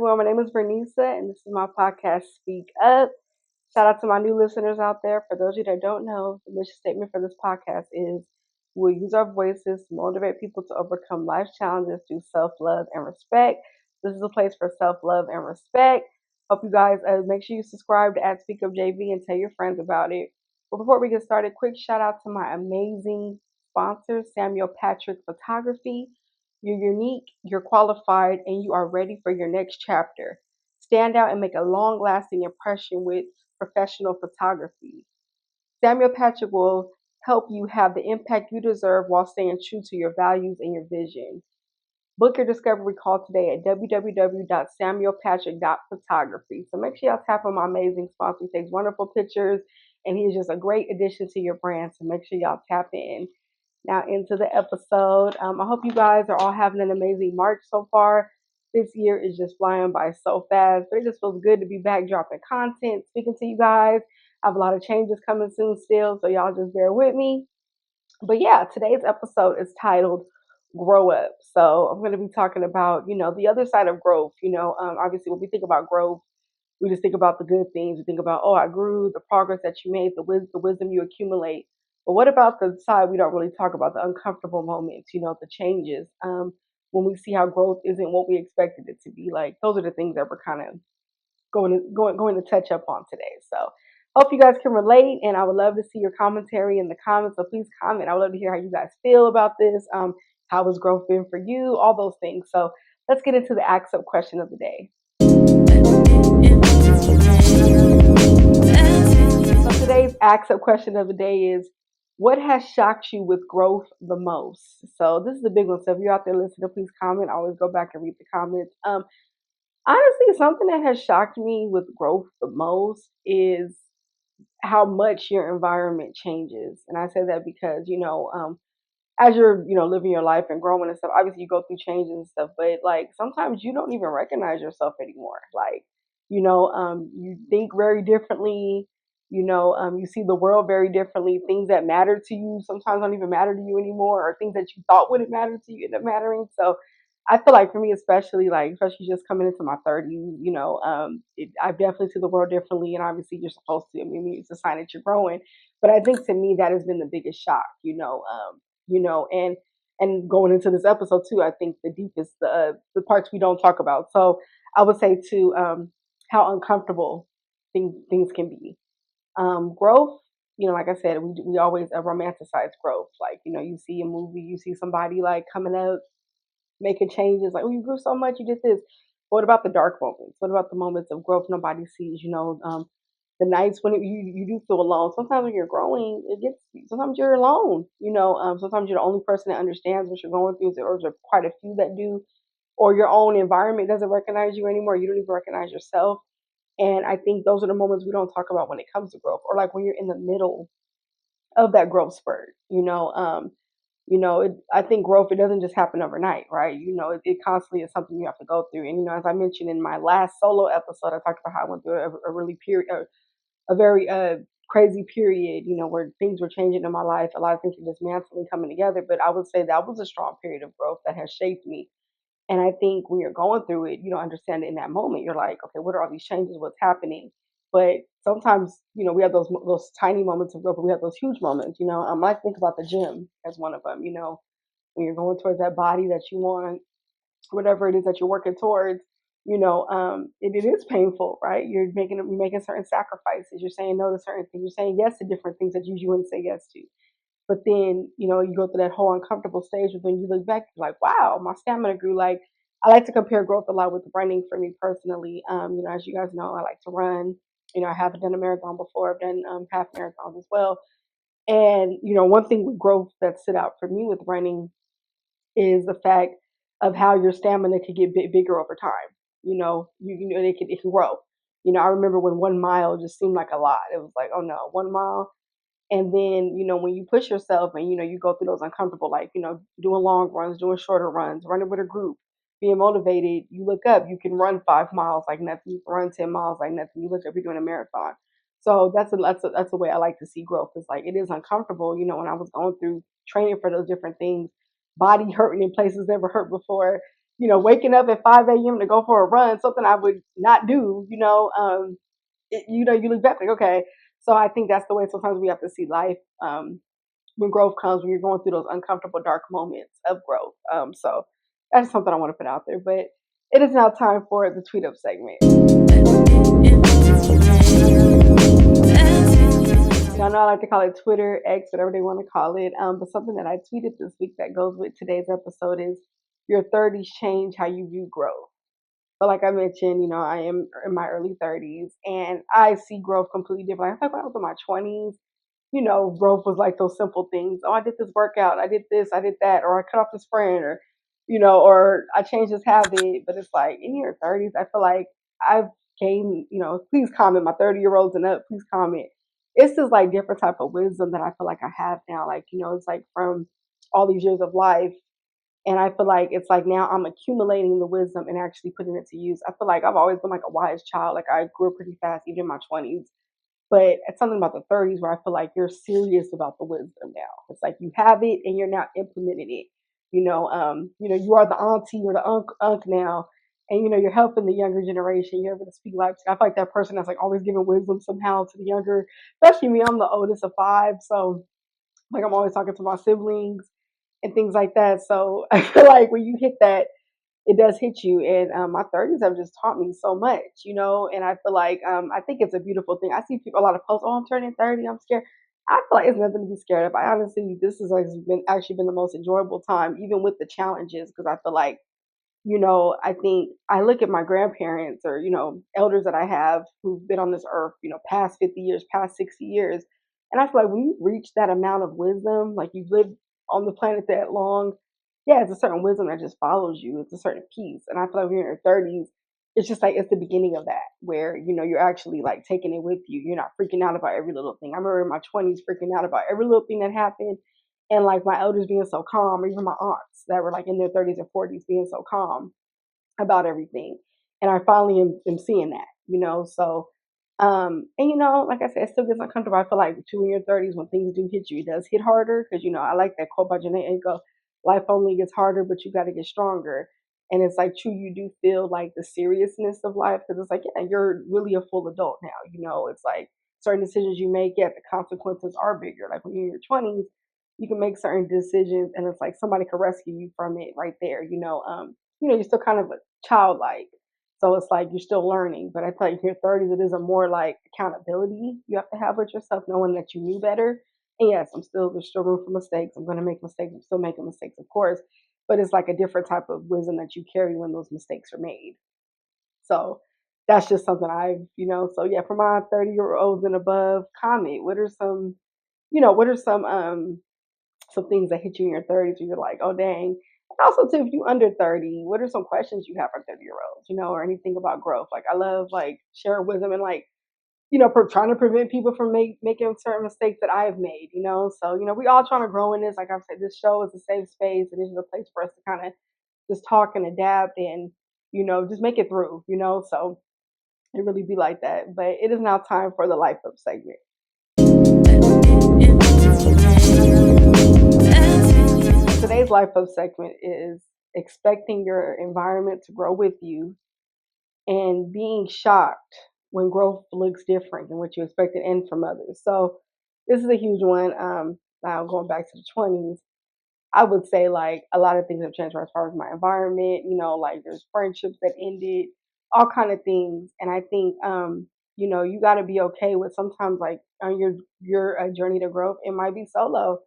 everyone. My name is Vernisa, and this is my podcast, Speak Up. Shout out to my new listeners out there. For those of you that don't know, the mission statement for this podcast is we'll use our voices to motivate people to overcome life challenges through self love and respect. This is a place for self love and respect. Hope you guys make sure you subscribe to @SpeakUpJV and tell your friends about it. But before we get started, quick shout out to my amazing sponsor, Samuel Patrick Photography. You're unique, you're qualified, and you are ready for your next chapter. Stand out and make a long lasting impression with professional photography. Samuel Patrick will help you have the impact you deserve while staying true to your values and your vision. Book your discovery call today at www.samuelpatrick.photography. So make sure y'all tap on my amazing sponsor. He takes wonderful pictures and he is just a great addition to your brand. So make sure y'all tap in. Now into the episode. I hope you guys are all having an amazing March so far. This year is just flying by so fast, but it just feels good to be back dropping content, speaking to you guys. I have a lot of changes coming soon still, so y'all just bear with me. But yeah, today's episode is titled Grow Up. So I'm going to be talking about, the other side of growth. Obviously when we think about growth, we just think about the good things. We think about, oh, I grew, the progress that you made, the wisdom you accumulate. But what about the side we don't really talk about, the uncomfortable moments, the changes, when we see how growth isn't what we expected it to be? Like, those are the things that we're kind of going to touch up on today. So hope you guys can relate, and I would love to see your commentary in the comments. So please comment. I would love to hear how you guys feel about this. How has growth been for you? All those things. So let's get into the Ask Up question of the day. So today's Ask Up question of the day is, what has shocked you with growth the most? So this is a big one. So if you're out there listening, please comment. I always go back and read the comments. Honestly, something that has shocked me with growth the most is how much your environment changes. And I say that because, as you're, living your life and growing and stuff, obviously you go through changes and stuff, but like sometimes you don't even recognize yourself anymore. Like, you think very differently, you see the world very differently. Things that matter to you sometimes don't even matter to you anymore, or things that you thought wouldn't matter to you end up mattering. So I feel like for me, especially just coming into my 30s, I definitely see the world differently. And obviously you're supposed to. I mean, it's a sign that you're growing. But I think to me, that has been the biggest shock, and going into this episode too, I think the deepest, the parts we don't talk about. So I would say too, how uncomfortable things can be. Growth, like I said, we always romanticize growth. Like, you see a movie, you see somebody like coming up, making changes, like, oh, you grew so much, you did this. What about the dark moments? What about the moments of growth nobody sees? The nights when you do feel alone. Sometimes when you're growing, sometimes you're alone. Sometimes you're the only person that understands what you're going through, or there's quite a few that do, or your own environment doesn't recognize you anymore. You don't even recognize yourself. And I think those are the moments we don't talk about when it comes to growth, or like when you're in the middle of that growth spurt. I think growth, it doesn't just happen overnight, right? It constantly is something you have to go through. And as I mentioned in my last solo episode, I talked about how I went through a very crazy period, where things were changing in my life. A lot of things were dismantling, coming together. But I would say that was a strong period of growth that has shaped me. And I think when you're going through it, you don't understand it in that moment. You're like, okay, what are all these changes? What's happening? But sometimes, we have those tiny moments of growth, but we have those huge moments. I think about the gym as one of them. When you're going towards that body that you want, whatever it is that you're working towards, it is painful, right? You're making certain sacrifices. You're saying no to certain things. You're saying yes to different things that you usually wouldn't say yes to. But then, you go through that whole uncomfortable stage, but then you look back, you're like, wow, my stamina grew. Like, I like to compare growth a lot with running for me personally. As you guys know, I like to run. I haven't done a marathon before. I've done half marathons as well. And, one thing with growth that stood out for me with running is the fact of how your stamina could get bigger over time. It can grow. I remember when 1 mile just seemed like a lot. It was like, oh no, 1 mile. And then, when you push yourself and, you go through those uncomfortable, like, doing long runs, doing shorter runs, running with a group, being motivated, you look up, you can run 5 miles like nothing. You can run 10 miles like nothing. You look up, you're doing a marathon. So that's the way I like to see growth. It's like, it is uncomfortable. When I was going through training for those different things, body hurting in places never hurt before, waking up at 5 a.m. to go for a run, something I would not do, you look back like, okay. So I think that's the way sometimes we have to see life. When growth comes, when you're going through those uncomfortable, dark moments of growth. So that's something I want to put out there. But it is now time for the tweet up segment. I know I like to call it Twitter, X, whatever they want to call it. But something that I tweeted this week that goes with today's episode is your 30s change how you view growth. So like I mentioned, I am in my early 30s and I see growth completely different. I think when I was in my 20s, growth was like those simple things. Oh, I did this workout, I did this, I did that, or I cut off this friend, or I changed this habit. But it's like in your 30s, I feel like I've gained, please comment, my 30-year-olds and up, please comment. It's just like different type of wisdom that I feel like I have now. Like, it's like from all these years of life. And I feel like it's like now I'm accumulating the wisdom and actually putting it to use. I feel like I've always been like a wise child. Like I grew up pretty fast, even in my 20s. But it's something about the 30s where I feel like you're serious about the wisdom now. It's like you have it and you're now implementing it. You are the auntie or the unk now, and you're helping the younger generation. You're able to speak life. I feel like that person that's like always giving wisdom somehow to the younger, especially me. I'm the oldest of five, so like I'm always talking to my siblings and things like that. So I feel like when you hit that, it does hit you. And my 30s have just taught me so much, and I feel like I think it's a beautiful thing. I see people, a lot of posts, oh, I'm turning 30, I'm scared. I feel like it's nothing to be scared of. I honestly, this has like been actually been the most enjoyable time, even with the challenges, because I feel like I think I look at my grandparents or, elders that I have who've been on this earth, past 50 years, past 60 years. And I feel like when you reach that amount of wisdom, like you've lived on the planet that long, yeah, it's a certain wisdom that just follows you. It's a certain peace. And I feel like when you're in your 30s, it's just like it's the beginning of that, where, you're actually like taking it with you. You're not freaking out about every little thing. I remember in my 20s freaking out about every little thing that happened, and like my elders being so calm, or even my aunts that were like in their 30s and 40s being so calm about everything. And I finally am seeing that, So, and like I said, it still gets uncomfortable. I feel like too in your 30s when things do hit you, it does hit harder because I like that quote by Janae Aiko, life only gets harder, but you got to get stronger. And it's like true, you do feel like the seriousness of life because it's like, yeah, you're really a full adult now. It's like certain decisions you make, yeah, the consequences are bigger. Like when you're in your 20s, you can make certain decisions, and it's like somebody can rescue you from it right there. You're still kind of childlike. So it's like you're still learning. But I feel like in your 30s, it is a more like accountability you have to have with yourself, knowing that you knew better. And yes, there's still room for mistakes. I'm going to make mistakes. I'm still making mistakes, of course. But it's like a different type of wisdom that you carry when those mistakes are made. So that's just something so yeah, for my 30-year-olds and above, comment. What are some things that hit you in your 30s where you're like, oh, dang. And also, too, if you under 30, what are some questions you have for 30-year-olds, or anything about growth? Like, I love, like, sharing wisdom and, like, trying to prevent people from making certain mistakes that I've made. So, we all trying to grow in this. Like I've said, this show is a safe space and this is a place for us to kind of just talk and adapt and, just make it through. So it really be like that. But it is now time for the Life Up segment. Today's Life Up segment is expecting your environment to grow with you and being shocked when growth looks different than what you expected and from others. So this is a huge one. Now going back to the 20s, I would say like a lot of things have changed as far as my environment, like there's friendships that ended, all kind of things. And I think, you got to be okay with sometimes like on your journey to growth, it might be solo,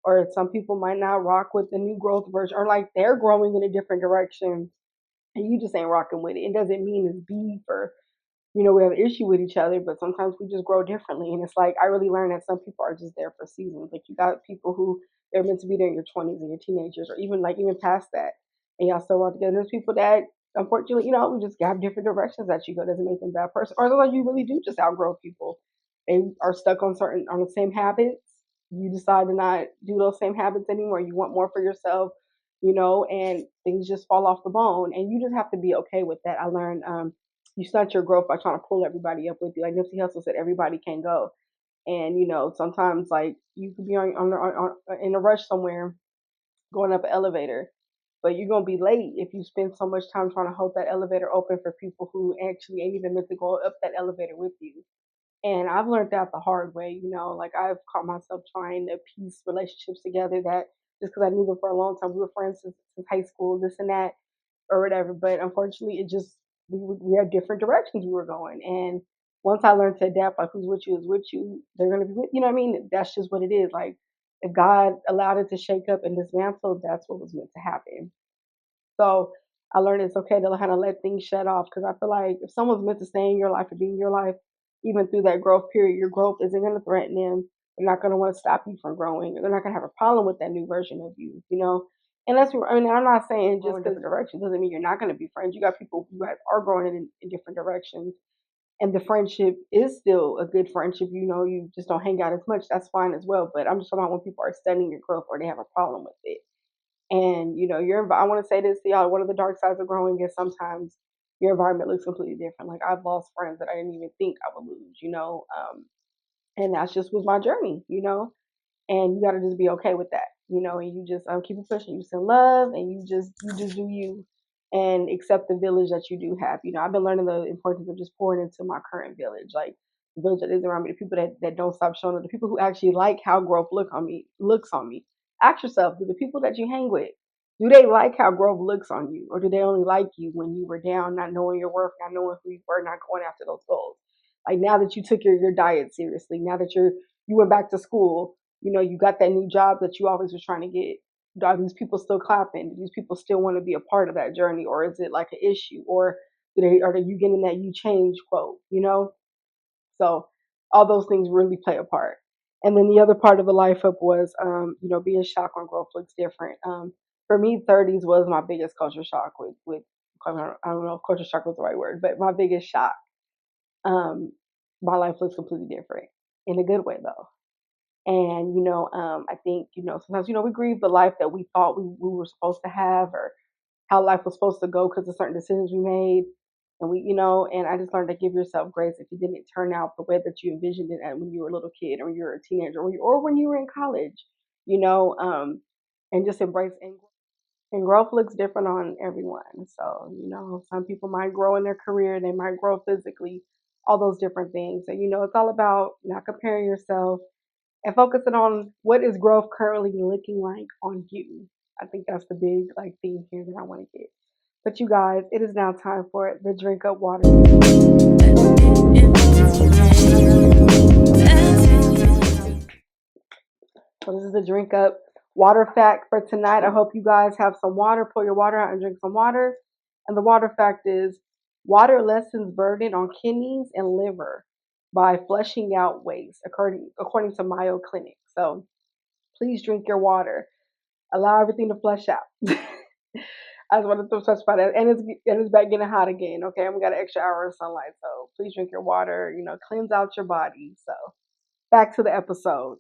or some people might not rock with the new growth version, or like they're growing in a different direction and you just ain't rocking with it. It doesn't mean it's beef or we have an issue with each other, but sometimes we just grow differently. And it's like I really learned that some people are just there for seasons. Like you got people who they're meant to be there in your 20s and your teenagers, or even past that, and y'all still work together. There's people that unfortunately, we just have different directions that you go. Doesn't make them a bad person, or otherwise you really do just outgrow people. They are stuck on the same habits. You decide to not do those same habits anymore. You want more for yourself, and things just fall off the bone, and you just have to be okay with that. I learned you stunt your growth by trying to pull everybody up with you. Like Nipsey Hussle said, everybody can go. And sometimes like you could be in a rush somewhere, going up an elevator, but you're gonna be late if you spend so much time trying to hold that elevator open for people who actually ain't even meant to go up that elevator with you. And I've learned that the hard way, like I've caught myself trying to piece relationships together that just because I knew them for a long time, we were friends since high school, this and that, or whatever. But unfortunately, it just we had different directions we were going. And once I learned to adapt, like who's with you is with you, they're gonna be with you know what I mean? That's just what it is. Like if God allowed it to shake up and dismantle, that's what was meant to happen. So I learned it's okay to kind of let things shut off because I feel like if someone's meant to stay in your life or be in your life, even through that growth period, your growth isn't going to threaten them. They're not going to want to stop you from growing. They're not going to have a problem with that new version of you. And I mean, I'm not saying just because direction doesn't mean you're not going to be friends. You got people who are growing in different directions, and the friendship is still a good friendship. You just don't hang out as much. That's fine as well. But I'm just talking about when people are studying your growth or they have a problem with it. And I want to say this to y'all. One of the dark sides of growing is sometimes your environment looks completely different. Like I've lost friends that I didn't even think I would lose. And that's just was my journey. And you got to just be okay with that. And you just keep it pushing. You send love, and you just do you, and accept the village that you do have. I've been learning the importance of just pouring into my current village, like the village that is around me, the people that don't stop showing up, the people who actually like how growth looks on me. Ask yourself, do the people that you hang with, do they like how growth looks on you, or do they only like you when you were down, not knowing your worth, not knowing who you were, not going after those goals? Like now that you took your diet seriously, now that you went back to school, you got that new job that you always was trying to get. Are these people still clapping? Do these people still want to be a part of that journey, or is it like an issue, or are you getting that you change quote? So all those things really play a part. And then the other part of the life up was, being shocked when growth looks different. For me, 30s was my biggest culture shock. With I don't know if culture shock was the right word, but my biggest shock. Um, my life looks completely different in a good way though. And I think sometimes we grieve the life that we thought we were supposed to have, or how life was supposed to go because of certain decisions we made. And and I just learned to give yourself grace if it didn't turn out the way that you envisioned it when you were a little kid, or when you were a teenager, or when you were in college. You know, um, and just embrace and growth looks different on everyone. So some people might grow in their career, they might grow physically, all those different things. So it's all about not comparing yourself and focusing on what is growth currently looking like on you. I think that's the big theme here that I want to get. But you guys, it is now time for the drink up water. So this is the drink up water fact for tonight. I hope you guys have some water. Pull your water out and drink some water. And the water fact is water lessens burden on kidneys and liver by flushing out waste, according to Mayo Clinic. So please drink your water. Allow everything to flush out. I just wanted to touch about that, and it's back getting hot again. Okay, and we got an extra hour of sunlight, so please drink your water. Cleanse out your body. So back to the episode.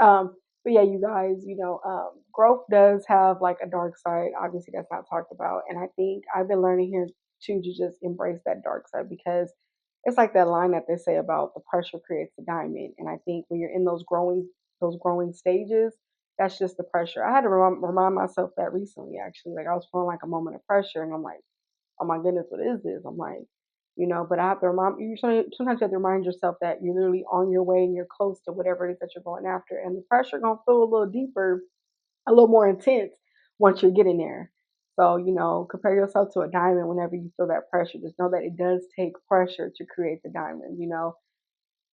But yeah, you guys, growth does have like a dark side. Obviously, that's not talked about, and I think I've been learning here too to just embrace that dark side because it's like that line that they say about the pressure creates the diamond, and I think when you're in those growing stages, that's just the pressure. I had to remind myself that recently, actually. Like I was feeling like a moment of pressure, and I'm like, oh my goodness, what is this? I'm like, but I have to remind you. Sometimes you have to remind yourself that you're literally on your way and you're close to whatever it is that you're going after, and the pressure gonna feel a little deeper, a little more intense once you're getting there. So compare yourself to a diamond whenever you feel that pressure. Just know that it does take pressure to create the diamond.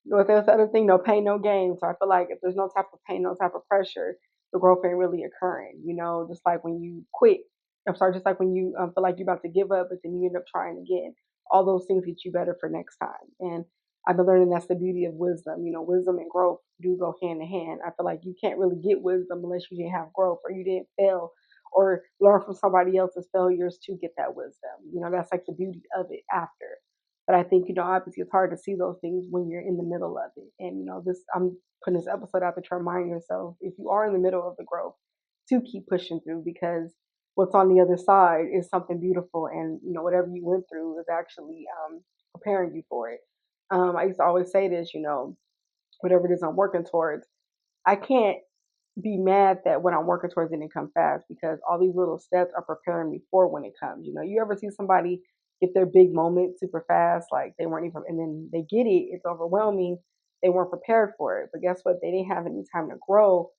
But there's the other thing, no pain, no gain. So I feel like if there's no type of pain, no type of pressure, the growth ain't really occurring. Just like when you quit. I'm sorry, just like when you feel like you're about to give up, but then you end up trying again. All those things get you better for next time. And I've been learning that's the beauty of wisdom. Wisdom and growth do go hand in hand. I feel like you can't really get wisdom unless you didn't have growth or you didn't fail or learn from somebody else's failures to get that wisdom. That's like the beauty of it after. But I think, obviously it's hard to see those things when you're in the middle of it. And, I'm putting this episode out there to remind yourself, if you are in the middle of the growth, to keep pushing through because what's on the other side is something beautiful. And, whatever you went through is actually preparing you for it. I used to always say this, whatever it is I'm working towards, I can't be mad that when I'm working towards it didn't come fast, because all these little steps are preparing me for when it comes. You ever see somebody get their big moment super fast, like they weren't even, and then they get it, it's overwhelming. They weren't prepared for it, but guess what? They didn't have any time to grow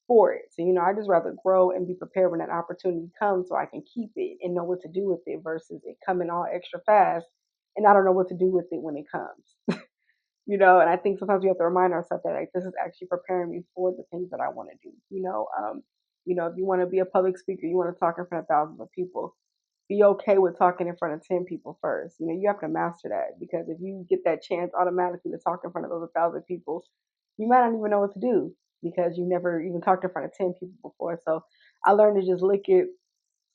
for it. So, I just rather grow and be prepared when that opportunity comes so I can keep it and know what to do with it versus it coming all extra fast and I don't know what to do with it when it comes. And I think sometimes we have to remind ourselves that like this is actually preparing me for the things that I want to do. If you want to be a public speaker, you want to talk in front of thousands of people, be okay with talking in front of 10 people first. You have to master that, because if you get that chance automatically to talk in front of those 1,000 people, you might not even know what to do because you never even talked in front of 10 people before. So I learned to just look at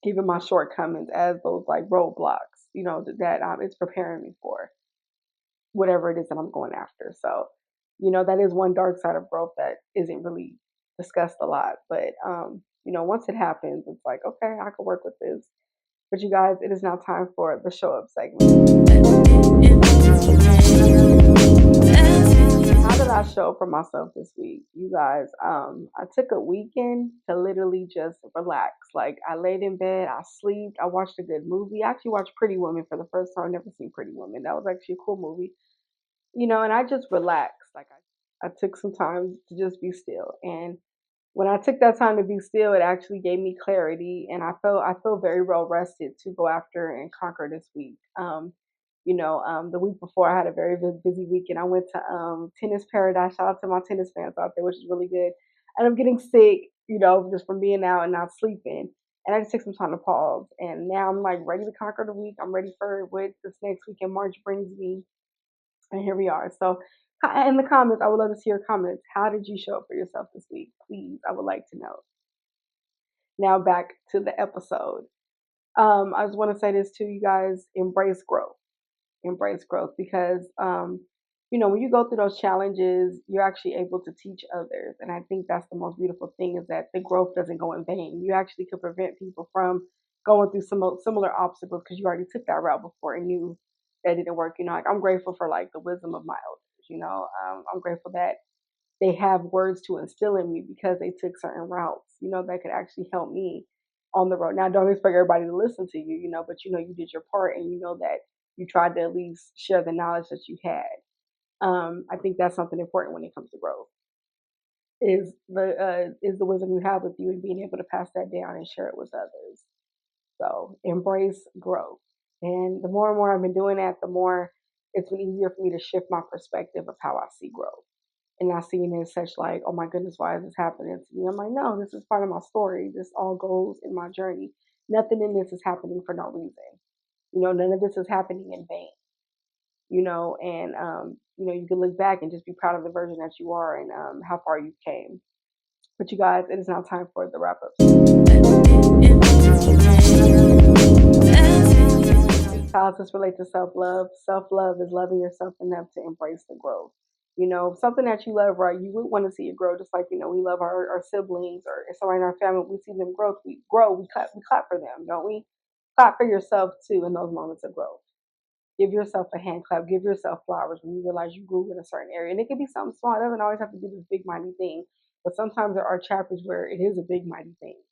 even my shortcomings as those like roadblocks, that it's preparing me for whatever it is that I'm going after. So, that is one dark side of growth that isn't really discussed a lot. But, once it happens, it's like, okay, I can work with this. But you guys, it is now time for the show up segment. How did I show up for myself this week? You guys, I took a weekend to literally just relax. Like I laid in bed, I slept, I watched a good movie. I actually watched Pretty Woman for the first time. I've never seen Pretty Woman. That was actually a cool movie. And I just relaxed. Like I took some time to just be still. And when I took that time to be still, it actually gave me clarity, and I feel very well rested to go after and conquer this week. The week before I had a very busy week, and I went to Tennis Paradise. Shout out to my tennis fans out there, which is really good. And I'm getting sick, just from being out and not sleeping. And I just took some time to pause, and now I'm like ready to conquer the week. I'm ready for what this next week in March brings me, and here we are. So, in the comments, I would love to see your comments. How did you show up for yourself this week? Please, I would like to know. Now, back to the episode. I just want to say this to you guys: embrace growth, because when you go through those challenges, you're actually able to teach others, and I think that's the most beautiful thing, is that the growth doesn't go in vain. You actually could prevent people from going through some similar obstacles because you already took that route before and knew that didn't work. Like I'm grateful for like the wisdom of my elders. I'm grateful that they have words to instill in me because they took certain routes, that could actually help me on the road. Now, don't expect everybody to listen to you, but you did your part, and you know that you tried to at least share the knowledge that you had. I think that's something important when it comes to growth, is the wisdom you have with you and being able to pass that down and share it with others. So embrace growth. And the more and more I've been doing that, the more it's been easier for me to shift my perspective of how I see growth, and not seeing it as such like, oh my goodness, why is this happening to me? I'm like, no, this is part of my story. This all goes in my journey. Nothing in this is happening for no reason. None of this is happening in vain. And you can look back and just be proud of the version that you are, and how far you came. But you guys, it is now time for the wrap up. How does this relate to self love? Self love is loving yourself enough to embrace the growth. Something that you love, right? You would want to see it grow, just like we love our siblings, or if somebody in our family, we see them grow, we clap for them, don't we? Clap for yourself too in those moments of growth. Give yourself a hand clap. Give yourself flowers when you realize you grew in a certain area, and it could be something small. It doesn't always have to be this big mighty thing, but sometimes there are chapters where it is a big mighty thing.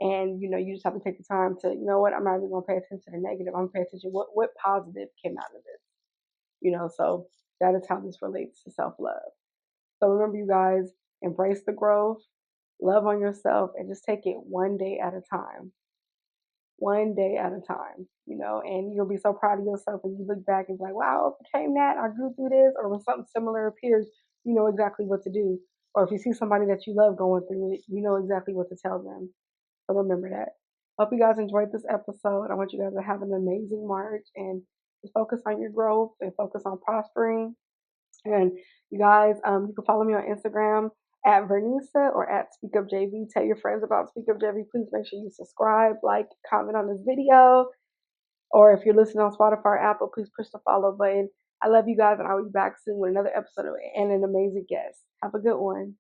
And you just have to take the time to, what, I'm not even gonna pay attention to the negative. I'm gonna pay attention what positive came out of this. So that is how this relates to self-love. So remember, you guys, embrace the growth, love on yourself, and just take it one day at a time. One day at a time, and you'll be so proud of yourself when you look back and be like, wow, I overcame that, I grew through this, or when something similar appears, you know exactly what to do. Or if you see somebody that you love going through it, you know exactly what to tell them. So remember that. Hope you guys enjoyed this episode. I want you guys to have an amazing March, and just focus on your growth and focus on prospering. And you guys, you can follow me on Instagram at Vernisa or at SpeakUpJV. Tell your friends about SpeakUpJV. Please make sure you subscribe, like, comment on this video. Or if you're listening on Spotify or Apple, please push the follow button. I love you guys, and I'll be back soon with another episode and an amazing guest. Have a good one.